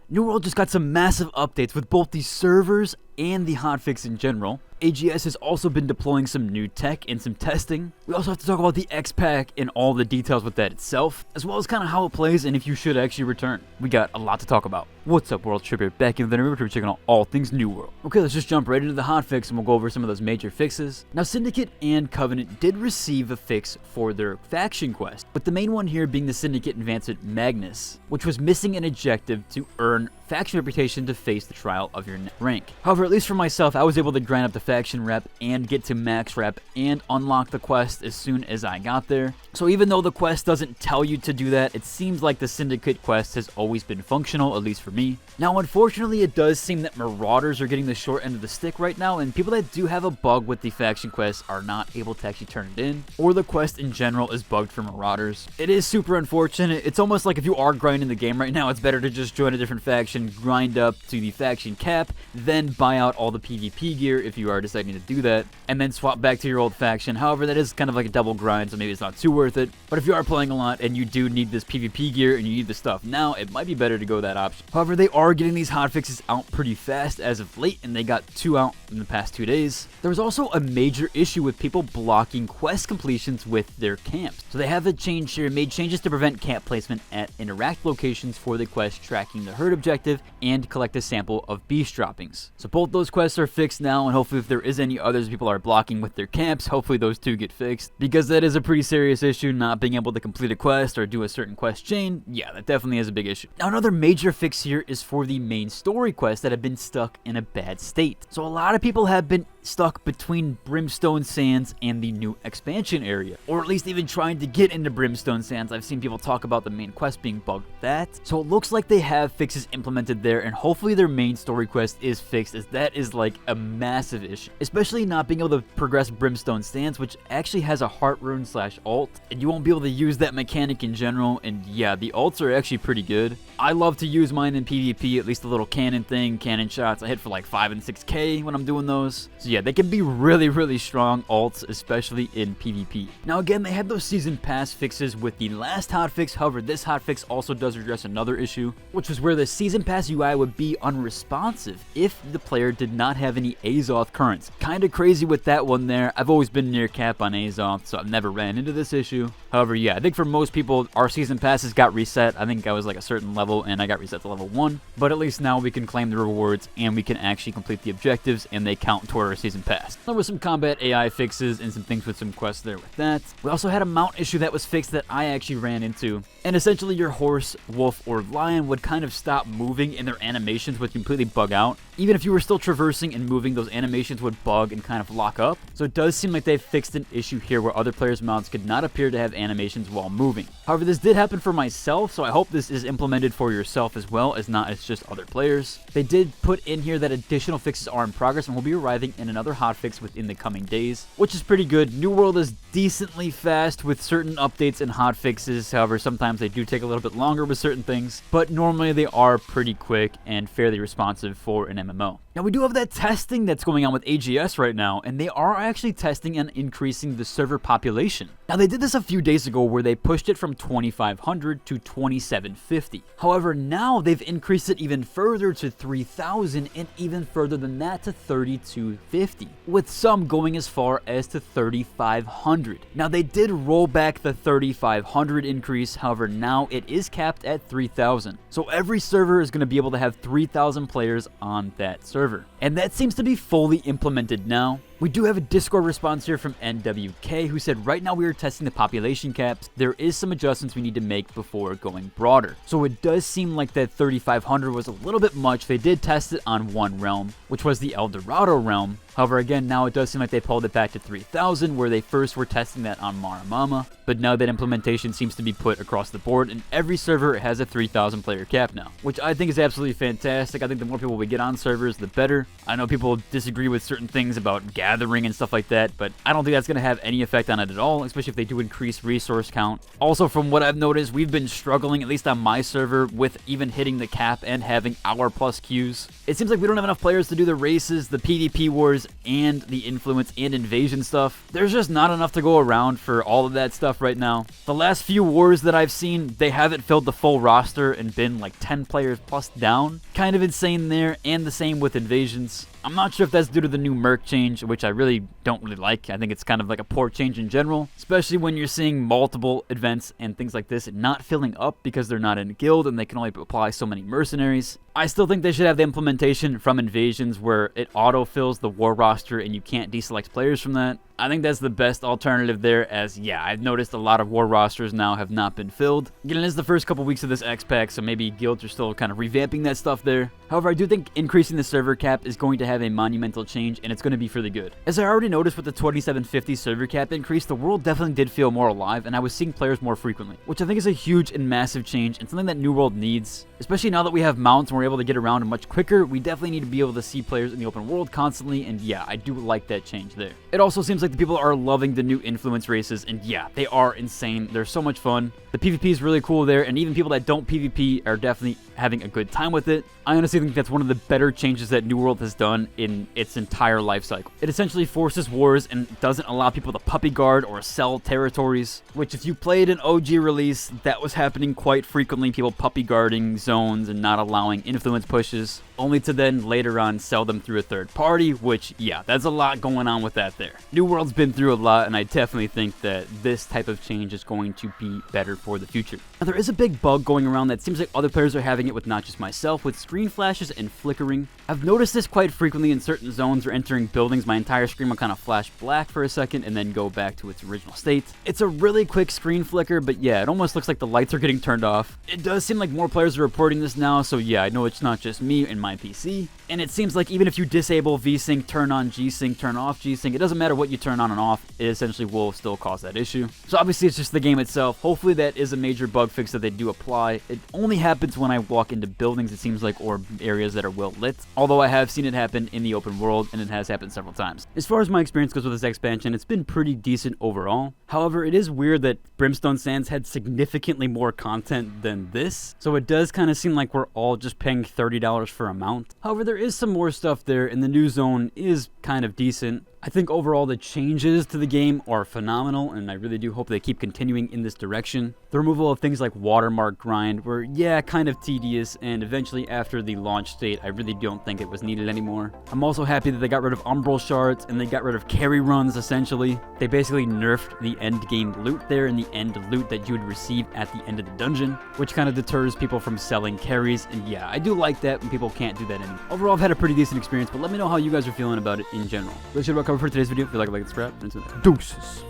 New World just got some massive updates with both the servers and the hotfix in general. AGS has also been deploying some new tech and some testing. We also have to talk about the X-Pack and all the details with that itself, as well as kind of how it plays and if you should actually return. We got a lot to talk about. What's up, World Trip here, back in the Reworks, we're checking out all things New World. Okay, let's just jump right into the hotfix and we'll go over some of those major fixes. Now, Syndicate and Covenant did receive a fix for their faction quest, but the main one here being the Syndicate Advancement Magnus, which was missing an objective to earn faction reputation to face the trial of your rank. However, at least for myself, I was able to grind up the faction rep and get to max rep and unlock the quest as soon as I got there. So even though the quest doesn't tell you to do that, it seems like the Syndicate quest has always been functional, at least for me. Now, unfortunately, it does seem that Marauders are getting the short end of the stick right now, and people that do have a bug with the faction quest are not able to actually turn it in, or the quest in general is bugged for Marauders. It is super unfortunate. It's almost like if you are grinding the game right now, it's better to just join a different faction, grind up to the faction cap, then buy out all the PvP gear if you are deciding to do that, and then swap back to your old faction. However, that is kind of like a double grind, so maybe it's not too worth it. But if you are playing a lot and you do need this PvP gear and you need the stuff now, it might be better to go that option. However, they are getting these hotfixes out pretty fast as of late, and they got 2 out in the past 2 days. There was also a major issue with people blocking quest completions with their camps. So they have a change here, made changes to prevent camp placement at interact locations for the quest tracking the herd objective and collect a sample of beast droppings. So both those quests are fixed now, and hopefully if there is any others people are blocking with their camps, hopefully those two get fixed, because that is a pretty serious issue. Not being able to complete a quest or do a certain quest chain, yeah, that definitely is a big issue. Now, another major fix here is for the main story quests that have been stuck in a bad state. So a lot of people have been stuck between Brimstone Sands and the new expansion area, or at least even trying to get into Brimstone Sands. I've seen people talk about the main quest being bugged with that. So it looks like they have fixes implemented there, and hopefully their main story quest is fixed, as that is like a massive issue, especially not being able to progress Brimstone Sands, which actually has a heart rune / alt, and you won't be able to use that mechanic in general. And yeah, the alts are actually pretty good. I love to use mine in PvP, at least the little cannon thing, cannon shots. I hit for like 5 and 6k when I'm doing those. So yeah, they can be really strong alts, especially in PvP. Now again, they had those season pass fixes with the last hotfix. However, this hotfix also does address another issue, which was where the season pass UI would be unresponsive if the player did not have any Azoth currents. Kinda crazy with that one there. I've always been near cap on Azoth, so I've never ran into this issue. However, yeah, I think for most people, our season passes got reset. I think I was like a certain level and I got reset to level 1, but at least now we can claim the rewards and we can actually complete the objectives, and they count toward our season pass. There was some combat AI fixes and some things with some quests there with that. We also had a mount issue that was fixed that I actually ran into, and essentially your horse, wolf, or lion would kind of stop moving and their animations would completely bug out. Even if you were still traversing and moving, those animations would bug and kind of lock up. So it does seem like they've fixed an issue here where other players' mounts could not appear to have animations while moving. However, this did happen for myself, so I hope this is implemented for yourself as well, as not as just other players. They did put in here that additional fixes are in progress and will be arriving in another hotfix within the coming days, which is pretty good. New World is decently fast with certain updates and hotfixes. However, sometimes they do take a little bit longer with certain things, but normally they are pretty quick and fairly responsive for an MMO. Now, we do have that testing that's going on with AGS right now, and they are actually testing and increasing the server population. Now, they did this a few days ago where they pushed it from 2,500 to 2,750. However, now they've increased it even further to 3,000 and even further than that to 3,250, with some going as far as to 3,500. Now, they did roll back the 3,500 increase. However, now it is capped at 3,000. So every server is going to be able to have 3,000 players on that server. And that seems to be fully implemented now. We do have a Discord response here from NWK, who said, right now we are testing the population caps. There is some adjustments we need to make before going broader. So it does seem like that 3,500 was a little bit much. They did test it on one realm, which was the El Dorado realm. However, again, now it does seem like they pulled it back to 3,000, where they first were testing that on Maramama. But now that implementation seems to be put across the board, and every server has a 3,000 player cap now, which I think is absolutely fantastic. I think the more people we get on servers, the better. I know people disagree with certain things about gathering and stuff like that, but I don't think that's going to have any effect on it at all, especially if they do increase resource count. Also, from what I've noticed, we've been struggling, at least on my server, with even hitting the cap and having hour plus queues. It seems like we don't have enough players to do the races, the PvP wars, and the influence and invasion stuff. There's just not enough to go around for all of that stuff right now. The last few wars that I've seen, they haven't filled the full roster and been like 10 players plus down. Kind of insane there, and the same with invasions. I'm not sure if that's due to the new Merc change, which I really don't really like. I think it's kind of like a poor change in general, especially when you're seeing multiple events and things like this not filling up because they're not in a guild and they can only apply so many mercenaries. I still think they should have the implementation from invasions where it auto-fills the war roster and you can't deselect players from that. I think that's the best alternative there, as yeah, I've noticed a lot of war rosters now have not been filled. Again, it is the first couple weeks of this X-Pack, so maybe guilds are still kind of revamping that stuff there. However, I do think increasing the server cap is going to have a monumental change, and it's going to be for the good. As I already noticed with the 2750 server cap increase, the world definitely did feel more alive, and I was seeing players more frequently, which I think is a huge and massive change, and something that New World needs. Especially now that we have mounts and we're able to get around much quicker, we definitely need to be able to see players in the open world constantly, and yeah, I do like that change there. It also seems like the people are loving the new influence races, and yeah, they are insane. They're so much fun. The PvP is really cool there, and even people that don't PvP are definitely having a good time with it. I honestly think that's one of the better changes that New World has done in its entire life cycle. It essentially forces wars and doesn't allow people to puppy guard or sell territories, which if you played an OG release, that was happening quite frequently, people puppy guarding zones and not allowing influence pushes, only to then later on sell them through a third party, which yeah, that's a lot going on with that there. New World's been through a lot, and I definitely think that this type of change is going to be better for the future. Now, there is a big bug going around that seems like other players are having it with, not just myself, with screen flashes and flickering. I've noticed this quite frequently in certain zones or entering buildings. My entire screen will kind of flash black for a second and then go back to its original state. It's a really quick screen flicker, but yeah, it almost looks like the lights are getting turned off. It does seem like more players are reporting this now, so yeah, I know it's not just me and my PC. And it seems like even if you disable VSync, turn on G-Sync, turn off G-Sync, it doesn't matter what you turn on and off, it essentially will still cause that issue. So obviously it's just the game itself. Hopefully that is a major bug fix that they do apply. It only happens when I walk into buildings, it seems like, or areas that are well lit. Although I have seen it happen in the open world, and it has happened several times. As far as my experience goes with this expansion, it's been pretty decent overall. However, it is weird that Brimstone Sands had significantly more content than this, so it does kind of seem like we're all just paying $30 for a mount. However, there is some more stuff there, and the new zone is kind of decent. I think overall the changes to the game are phenomenal, and I really do hope they keep continuing in this direction. The removal of things like watermark grind were, yeah, kind of tedious, and eventually after the launch state, I really don't think it was needed anymore. I'm also happy that they got rid of umbral shards, and they got rid of carry runs, essentially. They basically nerfed the end game loot there, and the end loot that you would receive at the end of the dungeon, which kind of deters people from selling carries, and yeah, I do like that when people can't do that anymore. Overall, I've had a pretty decent experience, but let me know how you guys are feeling about it in general. That's about cover for today's video. If you like it, subscribe, and deuces.